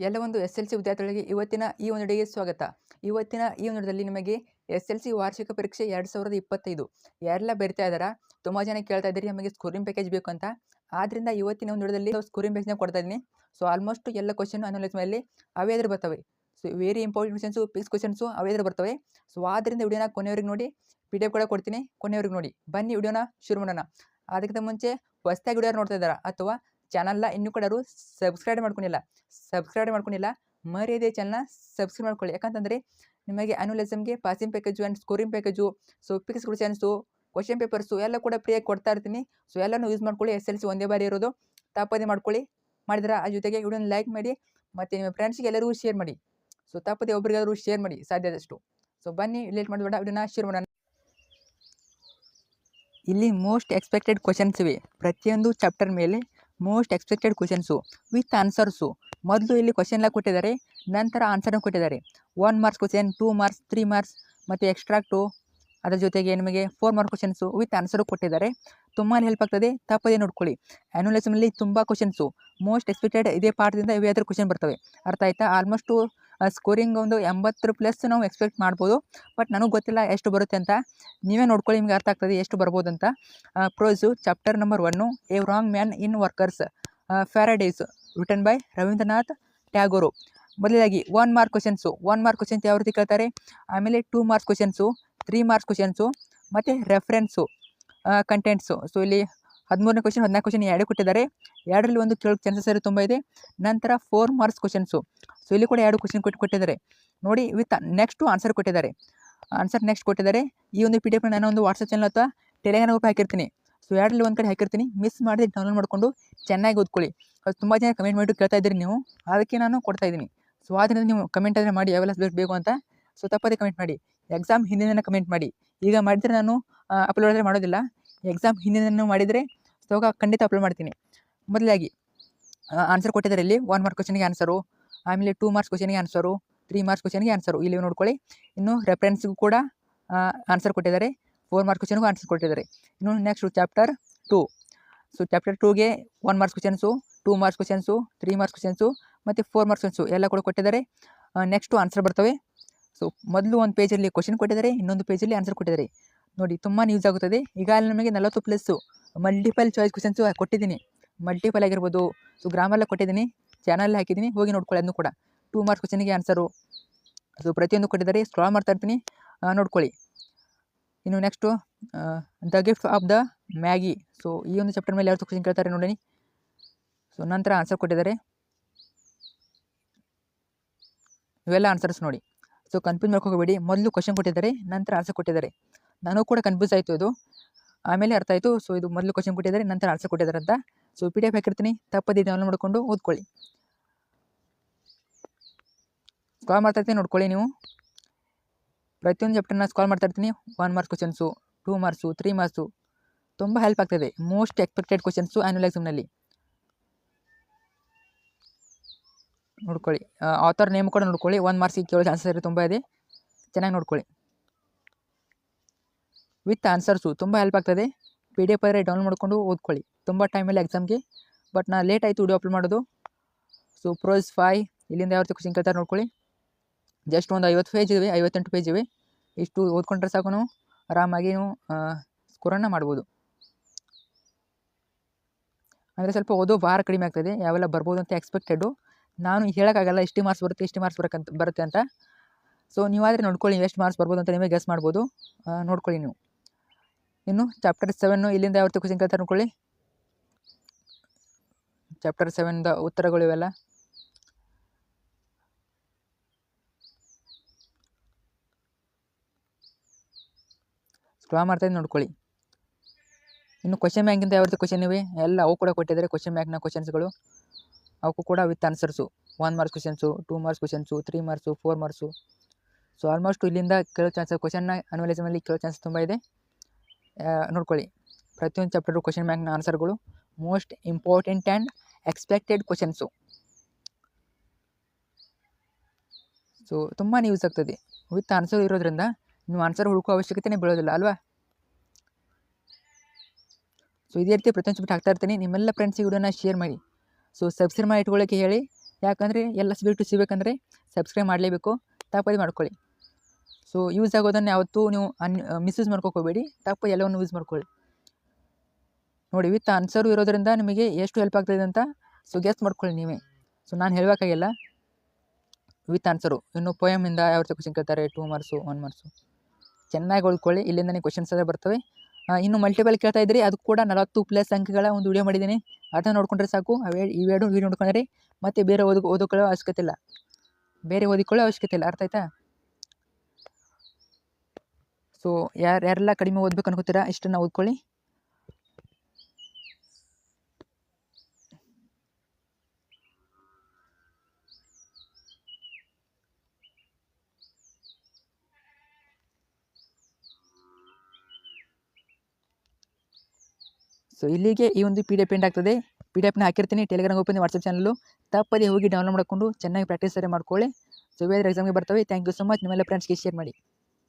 ಎಲ್ಲ ಒಂದು SLC ವಿದ್ಯಾರ್ಥಿಗಳಿಗೆ ಇವತ್ತಿನ ಈ ಒಂದು ವಿಡಿಯೋಗೆ ಸ್ವಾಗತ. ಇವತ್ತಿನ ಈ ಒಂದು ವಿಡಿಯೋದಲ್ಲಿ ನಿಮಗೆ SLC ವಾರ್ಷಿಕ ಪರೀಕ್ಷೆ 2025 ಯಾರೆಲ್ಲ ಬರಿತಾ ಇದ್ದಾರಾ? ತುಂಬ ಜನ ಕೇಳ್ತಾ ಇದ್ದೀರಿ ನಮಗೆ ಸ್ಕೋರಿಂಗ್ ಪ್ಯಾಕೇಜ್ ಬೇಕು ಅಂತ. ಆದ್ದರಿಂದ ಇವತ್ತಿನ ಒಂದು ವಿಡಿಯೋದಲ್ಲಿ ಸ್ಕೋರಿಂಗ್ ಪ್ಯಾಕೇಜ್ನ ಕೊಡ್ತಾ ಇದ್ದೀನಿ. ಸೊ ಆಲ್ಮೋಸ್ಟ್ ಎಲ್ಲ ಕ್ವಶನ್ ಅನಲೈಸ್ ಮೇಲೆ ಅವೇ ಎದುರು ಬರ್ತವೆ. So very important questions, fix questions ಅವೇ ಎದುರು ಬರ್ತವೆ. ಸೊ ಆದ್ದರಿಂದ ವಿಡಿಯೋನ ಕೊನೆಯವರೆಗೆ ನೋಡಿ, PDF ಕೂಡ ಕೊಡ್ತೀನಿ, ಕೊನೆಯವರೆಗೆ ನೋಡಿ. ಬನ್ನಿ ವಿಡಿಯೋನ ಶುರು ಮಾಡೋಣ. ಅದಕ್ಕಿಂತ ಮುಂಚೆ ಹೊಸದಾಗಿ ವಿಡಿಯೋ ನೋಡ್ತಾ ಇದ್ದಾರಾ ಅಥವಾ ಚಾನಲ್ನ ಇನ್ನೂ ಕೂಡ ಸಬ್ಸ್ಕ್ರೈಬ್ ಮಾಡ್ಕೊಂಡಿಲ್ಲ ಮರ್ಯಾದೆ ಚಾನಲ್ನ ಸಬ್ಸ್ಕ್ರೈಬ್ ಮಾಡ್ಕೊಳ್ಳಿ. ಯಾಕಂತಂದರೆ ನಿಮಗೆ annual passing package and scoring package, so fix questions, question papers ಎಲ್ಲ ಕೂಡ ಫ್ರೀಯಾಗಿ ಕೊಡ್ತಾ ಇರ್ತೀನಿ. ಸೊ ಎಲ್ಲನೂ ಯೂಸ್ ಮಾಡ್ಕೊಳ್ಳಿ. SLC ಒಂದೇ ಬಾರಿ ಇರೋದು, ತಪ್ಪದೇ ಮಾಡ್ಕೊಳ್ಳಿ. ಮಾಡಿದ್ರೆ ಆ ಜೊತೆಗೆ ವಿಡಿಯೋನ ಲೈಕ್ ಮಾಡಿ ಮತ್ತು ನಿಮ್ಮ ಫ್ರೆಂಡ್ಸ್ಗೆ ಎಲ್ಲರಿಗೂ ಶೇರ್ ಮಾಡಿ. ಸೊ ತಪ್ಪದೇ ಒಬ್ರಿಗಾದರೂ ಶೇರ್ ಮಾಡಿ ಸಾಧ್ಯ ಆದಷ್ಟು. ಸೊ ಬನ್ನಿ ಲೇಟ್ ಮಾಡಬೇಡ, ವಿಡಿಯೋನ ಶೇರ್ ಮಾಡೋಣ. ಇಲ್ಲಿ ಮೋಸ್ಟ್ ಎಕ್ಸ್ಪೆಕ್ಟೆಡ್ ಕ್ವಶನ್ಸ್ ಇವೆ. ಪ್ರತಿಯೊಂದು ಚಾಪ್ಟರ್ ಮೇಲೆ most expected questions with answers. ಮೊದಲು ಇಲ್ಲಿ ಕ್ವಶನ್ ಎಲ್ಲ ಕೊಟ್ಟಿದ್ದಾರೆ, ನಂತರ ಆನ್ಸರ್ನ ಕೊಟ್ಟಿದ್ದಾರೆ. 1 ಮಾರ್ಕ್ಸ್ ಕ್ವಶನ್, 2 ಮಾರ್ಕ್ಸ್, 3 ಮಾರ್ಕ್ಸ್ ಮತ್ತು ಎಕ್ಸ್ಟ್ರಾಕ್ಟು, ಅದರ ಜೊತೆಗೆ ನಿಮಗೆ 4 ಮಾರ್ಕ್ಸ್ ಕ್ವಶನ್ಸು ವಿತ್ ಆನ್ಸರು ಕೊಟ್ಟಿದ್ದಾರೆ. ತುಂಬ ಹೆಲ್ಪ್ ಆಗ್ತದೆ, ತಪ್ಪದೇ ನೋಡ್ಕೊಳ್ಳಿ. ಆ್ಯನ್ಯುವಲ್ ತುಂಬ ಕ್ವಶನ್ಸು ಮೋಸ್ಟ್ ಎಕ್ಸ್ಪೆಕ್ಟೆಡ್ ಇದೇ ಪಾಠದಿಂದ ಇವೇ ಆದರೂ ಕ್ವಶನ್ ಬರ್ತವೆ. ಅರ್ಥ ಆಯ್ತಾ? ಆಲ್ಮೋಸ್ಟು ಸ್ಕೋರಿಂಗ್ ಒಂದು 80+ ನಾವು ಎಕ್ಸ್ಪೆಕ್ಟ್ ಮಾಡ್ಬೋದು. ಬಟ್ ನನಗೆ ಗೊತ್ತಿಲ್ಲ ಎಷ್ಟು ಬರುತ್ತೆ ಅಂತ. ನೀವೇ ನೋಡ್ಕೊಳ್ಳಿ, ನಿಮಗೆ ಅರ್ಥ ಆಗ್ತದೆ ಎಷ್ಟು ಬರ್ಬೋದು ಅಂತ. Prose chapter number 1, a wrong man in workers, paradise, written by Rabindranath Tagore. ಮೊದಲಾಗಿ 1 ಮಾರ್ಕ್ ಕ್ವಶನ್ಸು. 1 ಮಾರ್ಕ್ ಕ್ವಶನ್ಸ್ ಯಾವ ರೀತಿ ಕೇಳ್ತಾರೆ, ಆಮೇಲೆ 2 ಮಾರ್ಕ್ಸ್ ಕ್ವಶನ್ಸು, 3 ಮಾರ್ಕ್ಸ್ ಕ್ವಶನ್ಸು ಮತ್ತು ರೆಫರೆನ್ಸು, ಕಂಟೆಂಟ್ಸು. ಸೊ ಇಲ್ಲಿ 13ನೇ ಕ್ವಶನ್ 14 ಕ್ವಶನ್ ಎರಡೇ ಕೊಟ್ಟಿದ್ದಾರೆ. ಎರಡರಲ್ಲಿ ಒಂದು ಕೇಳೋ ಚಾನ್ಸಸ್ ತುಂಬ ಇದೆ. ನಂತರ 4 ಮಾರ್ಕ್ಸ್ ಕ್ವಶನ್ಸು. ಸೊ ಇಲ್ಲಿ ಕೂಡ 2 ಕ್ವಶನ್ ಕೊಟ್ಟಿದ್ದಾರೆ ನೋಡಿ, ವಿತ್ ನೆಕ್ಸ್ಟು ಆನ್ಸರ್ ಕೊಟ್ಟಿದ್ದಾರೆ. ಆನ್ಸರ್ ನೆಕ್ಸ್ಟ್ ಕೊಟ್ಟಿದ್ದಾರೆ. ಈ ಒಂದು PDF ನಾನು ಒಂದು ವಾಟ್ಸಪ್ ಚಾನಲ್ ಅಥವಾ ಟೆಲಿಗ್ರಾಮ್ ಗ್ರೂಪ್ ಹಾಕಿರ್ತೀನಿ. ಸೊ ಎರಡರಲ್ಲಿ ಒಂದು ಕಡೆ ಹಾಕಿರ್ತೀನಿ, ಮಿಸ್ ಮಾಡಿದ್ರೆ ಡೌನ್ಲೋಡ್ ಮಾಡಿಕೊಂಡು ಚೆನ್ನಾಗಿ ಓದ್ಕೊಳ್ಳಿ. ಅದು ತುಂಬ ಜನ ಕಮೆಂಟ್ ಮಾಡಿ ಕೇಳ್ತಾ ಇದ್ದೀರಿ ನೀವು, ಅದಕ್ಕೆ ನಾನು ಕೊಡ್ತಾ ಇದ್ದೀನಿ. ಸೊ ಆದ್ದರಿಂದ ನೀವು ಕಮೆಂಟ್ ಆದರೆ ಮಾಡಿ ಯಾವೆಲ್ಲ ಬೇಕು ಅಂತ. ಸೊ ತಪ್ಪದೇ ಕಮೆಂಟ್ ಮಾಡಿ. ಎಕ್ಸಾಮ್ ಹಿಂದಿನ ಕಮೆಂಟ್ ಮಾಡಿ. ಈಗ ಮಾಡಿದರೆ ನಾನು ಅಪ್ಲೋಡ್ ಆದರೆ ಮಾಡೋದಿಲ್ಲ. ಎಕ್ಸಾಮ್ ಹಿಂದಿನ ಮಾಡಿದರೆ ಸೊ ಖಂಡಿತ ಅಪ್ಲೋಡ್ ಮಾಡ್ತೀನಿ. ಮೊದಲಾಗಿ ಆನ್ಸರ್ ಕೊಟ್ಟಿದ್ದಾರೆ ಇಲ್ಲಿ. 1 ಮಾರ್ಕ್ ಕ್ವಶನ್ಗೆ ಆನ್ಸರು, ಆಮೇಲೆ 2 ಮಾರ್ಕ್ಸ್ ಕ್ವಶನ್ಗೆ ಆನ್ಸರು, 3 ಮಾರ್ಕ್ಸ್ ಕ್ವಶನ್ಗೆ ಆನ್ಸರು ಇಲ್ಲಿ ನೋಡ್ಕೊಳ್ಳಿ. ಇನ್ನು ರೆಫರೆನ್ಸ್ಗೂ ಕೂಡ ಆನ್ಸರ್ ಕೊಟ್ಟಿದ್ದಾರೆ. 4 ಮಾರ್ಕ್ಸ್ ಕ್ವಶನ್ಗೂ ಆನ್ಸರ್ ಕೊಟ್ಟಿದ್ದಾರೆ. ಇನ್ನು ನೆಕ್ಸ್ಟ್ ಚಾಪ್ಟರ್ 2. ಸೊ ಚಾಪ್ಟರ್ 2ಗೆ 1 marks questions, 2 marks questions, 3 marks questions ಮತ್ತು 4 ಮಾರ್ಕ್ಸ್ ಕ್ವಶನ್ಸು ಎಲ್ಲ ಕೂಡ ಕೊಟ್ಟಿದ್ದಾರೆ. ನೆಕ್ಸ್ಟು ಆನ್ಸರ್ ಬರ್ತವೆ. ಸೊ ಮೊದಲು ಒಂದು ಪೇಜಲ್ಲಿ ಕ್ವಶನ್ ಕೊಟ್ಟಿದ್ದಾರೆ, ಇನ್ನೊಂದು ಪೇಜಲ್ಲಿ ಆನ್ಸರ್ ಕೊಟ್ಟಿದ್ದಾರೆ. ನೋಡಿ ತುಂಬಾ ಯೂಸ್ ಆಗುತ್ತದೆ. ಈಗ ಅಲ್ಲಿ ನಮಗೆ 40+ ಮಲ್ಟಿಪಲ್ ಚಾಯ್ಸ್ ಕ್ವಶನ್ಸು ಕೊಟ್ಟಿದ್ದೀನಿ. ಮಲ್ಟಿಪಲ್ ಆಗಿರ್ಬೋದು. ಸೊ ಗ್ರಾಮಲ್ಲ ಕೊಟ್ಟಿದ್ದೀನಿ, ಚಾನಲ್ ಹಾಕಿದ್ದೀನಿ, ಹೋಗಿ ನೋಡ್ಕೊಳ್ಳಿ. ಅದನ್ನು ಕೂಡ 2 ಮಾರ್ಕ್ಸ್ ಕ್ವಶನ್ಗೆ ಆನ್ಸರು. ಸೊ ಪ್ರತಿಯೊಂದು ಕೊಟ್ಟಿದ್ದಾರೆ. ಸ್ಕ್ರಾಲ್ ಮಾಡ್ತಾ ಇರ್ತೀನಿ, ನೋಡ್ಕೊಳ್ಳಿ. ಇನ್ನು next the gift of the Maggi. So ಈ ಒಂದು ಚಾಪ್ಟರ್ ಮೇಲೆ ಯಾರು ಕ್ವಶನ್ ಕೇಳ್ತಾರೆ ನೋಡಿ. ಸೊ ನಂತರ ಆನ್ಸರ್ ಕೊಟ್ಟಿದ್ದಾರೆ. ಇವೆಲ್ಲ ಆನ್ಸರ್ಸ್ ನೋಡಿ. ಸೊ ಕನ್ಫ್ಯೂಸ್ ಮಾಡ್ಕೋಬೇಡಿ. ಮೊದಲು ಕ್ವಶನ್ ಕೊಟ್ಟಿದ್ದಾರೆ, ನಂತರ ಆನ್ಸರ್ ಕೊಟ್ಟಿದ್ದಾರೆ. ನನಗೂ ಕೂಡ ಕನ್ಫ್ಯೂಸ್ ಆಯಿತು ಇದು, ಆಮೇಲೆ ಅರ್ಥ ಆಯಿತು. ಸೊ ಇದು ಮೊದಲು ಕ್ವಶನ್ ಕೊಟ್ಟಿದ್ದಾರೆ, ನಂತರ ಆನ್ಸರ್ ಕೊಟ್ಟಿದ್ದಾರೆ ಅಂತ. ಸೊ PDF ಹಾಕಿರ್ತೀನಿ, ತಪ್ಪದೇ ಡೌನ್ಲೋಡ್ ಮಾಡಿಕೊಂಡು ಓದ್ಕೊಳ್ಳಿ. ಸ್ಕಾಲ್ ಮಾಡ್ತಾ ಇರ್ತೀನಿ, ನೋಡ್ಕೊಳ್ಳಿ ನೀವು. ಪ್ರತಿಯೊಂದು ಚಾಪ್ಟರ್ನ ಸ್ಕಾಲ್ ಮಾಡ್ತಾ ಇರ್ತೀನಿ. 1 ಮಾರ್ಕ್ಸ್ ಕ್ವಶನ್ಸು, 2 ಮಾರ್ಕ್ಸು, 3 ಮಾರ್ಕ್ಸು ತುಂಬ ಹೆಲ್ಪ್ ಆಗ್ತದೆ. ಮೋಸ್ಟ್ ಎಕ್ಸ್ಪೆಕ್ಟೆಡ್ ಕ್ವಶನ್ಸು ಆ್ಯನ್ಯುವಲ್ ಎಕ್ಸಾಮ್ನಲ್ಲಿ ನೋಡ್ಕೊಳ್ಳಿ. ಆಥರ್ ನೇಮ್ ಕೂಡ ನೋಡ್ಕೊಳ್ಳಿ. 1 ಮಾರ್ಕ್ಸಿಗೆ ಕೇಳೋ ಚಾನ್ಸಸ್ ತುಂಬ ಇದೆ, ಚೆನ್ನಾಗಿ ನೋಡ್ಕೊಳ್ಳಿ. ವಿತ್ ಆನ್ಸರ್ಸು ತುಂಬ ಹೆಲ್ಪ್ ಆಗ್ತದೆ. PDF ಆದರೆ ಡೌನ್ಲೋಡ್ ಮಾಡಿಕೊಂಡು ಓದ್ಕೊಳ್ಳಿ. ತುಂಬ ಟೈಮಲ್ಲಿ ಎಕ್ಸಾಮ್ಗೆ, ಬಟ್ ನಾನು ಲೇಟ್ ಆಯಿತು ವಿಡಿಯೋ ಅಪ್ಲೋಡ್ ಮಾಡೋದು. ಸೊ ಪ್ರೋಸ್ 5 ಇಲ್ಲಿಂದ ಯಾವ ರೀತಿ ಕ್ವಶನ್ ಕೇಳ್ತಾರೆ ನೋಡ್ಕೊಳ್ಳಿ. ಜಸ್ಟ್ ಒಂದು 50 ಪೇಜ್ ಇವೆ, 58 ಪೇಜ್ ಇವೆ. ಇಷ್ಟು ಓದ್ಕೊಂಡ್ರೆ ಸಾಕು, ನಾವು ಆರಾಮಾಗಿ ನೀವು ಸ್ಕೋರನ್ನು ಮಾಡ್ಬೋದು. ಅಂದರೆ ಸ್ವಲ್ಪ ಓದೋ ಭಾರ ಕಡಿಮೆ ಆಗ್ತದೆ. ಯಾವೆಲ್ಲ ಬರ್ಬೋದು ಅಂತ ಎಕ್ಸ್ಪೆಕ್ಟೆಡು. ನಾನು ಹೇಳೋಕ್ಕಾಗಲ್ಲ ಇಷ್ಟು ಮಾರ್ಕ್ಸ್ ಬರುತ್ತೆ, ಇಷ್ಟು ಮಾರ್ಕ್ಸ್ ಬರುತ್ತೆ ಅಂತ. ಸೊ ನೀವಾದರೆ ನೋಡ್ಕೊಳ್ಳಿ ಎಷ್ಟು ಮಾರ್ಕ್ಸ್ ಬರ್ಬೋದು ಅಂತ ನೀವೇ ಗೆಸ್ ಮಾಡ್ಬೋದು. ನೋಡ್ಕೊಳ್ಳಿ ನೀವು. ಇನ್ನು ಚಾಪ್ಟರ್ 7 ಇಲ್ಲಿಂದ ಯಾವ ರೀತಿ ಕ್ವಶನ್ ಕೇಳ್ತಾರೆ ನೋಡ್ಕೊಳ್ಳಿ. ಚಾಪ್ಟರ್ 7ದ ಉತ್ತರಗಳು ಇವೆಲ್ಲ. ಸ್ಕ್ರಾಲ್ ಮಾಡ್ತಾಯಿದ್ದು ನೋಡ್ಕೊಳ್ಳಿ. ಇನ್ನು ಕ್ವಶನ್ ಬ್ಯಾಂಕಿಂದ ಯಾವ ರೀತಿ ಕ್ವಶನ್ ಇವೆ ಎಲ್ಲ ಅವು ಕೂಡ ಕೊಟ್ಟಿದ್ದಾರೆ. ಕ್ವಶನ್ ಬ್ಯಾಂಕ್ನ ಕ್ವಶನ್ಸ್ಗಳು ಅವಕ್ಕೂ ಕೂಡ with answers. 1 marks questions, 2 marks questions, 3 marks, 4 marks. So almost ಇಲ್ಲಿಂದ ಕೇಳೋ ಚಾನ್ಸಸ್, ಕ್ವಶನ್ನ ಅನ್ವಲಿಸಮಲ್ಲಿ ಕೇಳೋ ಚಾನ್ಸಸ್ ತುಂಬ ಇದೆ. ನೋಡ್ಕೊಳ್ಳಿ. ಪ್ರತಿಯೊಂದು ಚಾಪ್ಟರು ಕ್ವಶನ್ ಬ್ಯಾಂಕ್ನ ಆನ್ಸರ್ಗಳು most important and expected questions. So ತುಂಬಾ ಯೂಸ್ ಆಗ್ತದೆ. ವಿತ್ ಆನ್ಸರ್ ಇರೋದ್ರಿಂದ ನೀವು ಆನ್ಸರ್ ಹುಡುಕೋ ಅವಶ್ಯಕತೆನೇ ಬೀಳೋದಿಲ್ಲ ಅಲ್ವಾ. ಸೊ ಇದೇ ರೀತಿ ಪ್ರತಿಯೊಂದು ಚಾಪ್ಟರ್ ಹಾಕ್ತಾ ಇರ್ತೀನಿ. ನಿಮ್ಮೆಲ್ಲ ಫ್ರೆಂಡ್ಸಿಗೆ ವಿಡಿಯೋನ ಶೇರ್ ಮಾಡಿ. ಸೊ ಸಬ್ಸ್ಕ್ರೈಬ್ ಮಾಡಿ ಇಟ್ಕೊಳ್ಳೋಕ್ಕೆ ಹೇಳಿ. ಯಾಕಂದರೆ ಎಲ್ಲ ಸಿಗಬೇಕಂದ್ರೆ ಸಬ್ಸ್ಕ್ರೈಬ್ ಮಾಡಲೇಬೇಕು, ತಪ್ಪದೆ ಮಾಡ್ಕೊಳ್ಳಿ. ಸೊ ಯೂಸ್ ಆಗೋದನ್ನು ಯಾವತ್ತೂ ನೀವು ಮಿಸ್ಯೂಸ್ ಮಾಡ್ಕೋಬೇಡಿ, ತಪ್ಪು ಎಲ್ಲವನ್ನು ಯೂಸ್ ಮಾಡ್ಕೊಳ್ಳಿ. ನೋಡಿ, ವಿತ್ ಆನ್ಸರು ಇರೋದರಿಂದ ನಿಮಗೆ ಎಷ್ಟು ಹೆಲ್ಪ್ ಆಗ್ತಾಯಿದೆ ಅಂತ ಸೊ ಗೆಸ್ ಮಾಡ್ಕೊಳ್ಳಿ ನೀವೇ. ಸೊ ನಾನು ಹೇಳಬೇಕಾಗಿಲ್ಲ, ವಿತ್ ಆನ್ಸರು. ಇನ್ನು ಪೋಯಮಿಂದ ಯಾವ ರೀತಿ ಕ್ವಶನ್ ಕೇಳ್ತಾರೆ, 2 ಮಾರ್ಕ್ಸು 1 ಮಾರ್ಕ್ಸು, ಚೆನ್ನಾಗಿ ಓದ್ಕೊಳ್ಳಿ. ಇಲ್ಲಿಂದನೇ ಕ್ವಶನ್ಸ್ ಎಲ್ಲ ಬರ್ತವೆ. ಇನ್ನು ಮಲ್ಟಿಪಲ್ ಕೇಳ್ತಾ ಇದ್ರಿ, ಅದು ಕೂಡ 40+ ಅಂಕಗಳ ಒಂದು ವಿಡಿಯೋ ಮಾಡಿದ್ದೀನಿ, ಅದನ್ನು ನೋಡ್ಕೊಂಡ್ರೆ ಸಾಕು. ಇವೆರಡು ವಿಡಿಯೋ ನೋಡ್ಕೊಂಡ್ರೆ ಮತ್ತೆ ಬೇರೆ ಓದಿಕೊಳ್ಳೋ ಅವಶ್ಯಕತೆ ಇಲ್ಲ, ಅರ್ಥ ಆಯ್ತಾ? ಸೊ ಯಾರೆಲ್ಲ ಕಡಿಮೆ ಓದ್ಬೇಕು ಅನ್ಕೋತೀರಾ ಇಷ್ಟನ್ನು ಓದ್ಕೊಳ್ಳಿ. ಸೊ ಇಲ್ಲಿಗೆ ಈ ಒಂದು PDF ಎಂಡ್ ಆಗ್ತದೆ. PDF ಹಾಕಿರ್ತೀನಿ ಟೆಲಿಗ್ರಾಮ್ ಗ್ರೂಪಿಂದ, ವಾಟ್ಸಪ್ ಚಾನಲ್ಲು, ತಪ್ಪದೆ ಹೋಗಿ ಡೌನ್ಲೋಡ್ ಮಾಡಿಕೊಂಡು ಚೆನ್ನಾಗಿ ಪ್ರಾಕ್ಟೀಸ್ ಮಾಡ್ಕೊಳ್ಳಿ. ಸೊ ಬೇರೆ ಎಕ್ಸಾಮ್ಗೆ ಬರ್ತವೆ. Thank you so much. ನಿಮ್ಮೆಲ್ಲ ಫ್ರೆಂಡ್ಸ್ಗೆ ಶೇರ್ ಮಾಡಿ.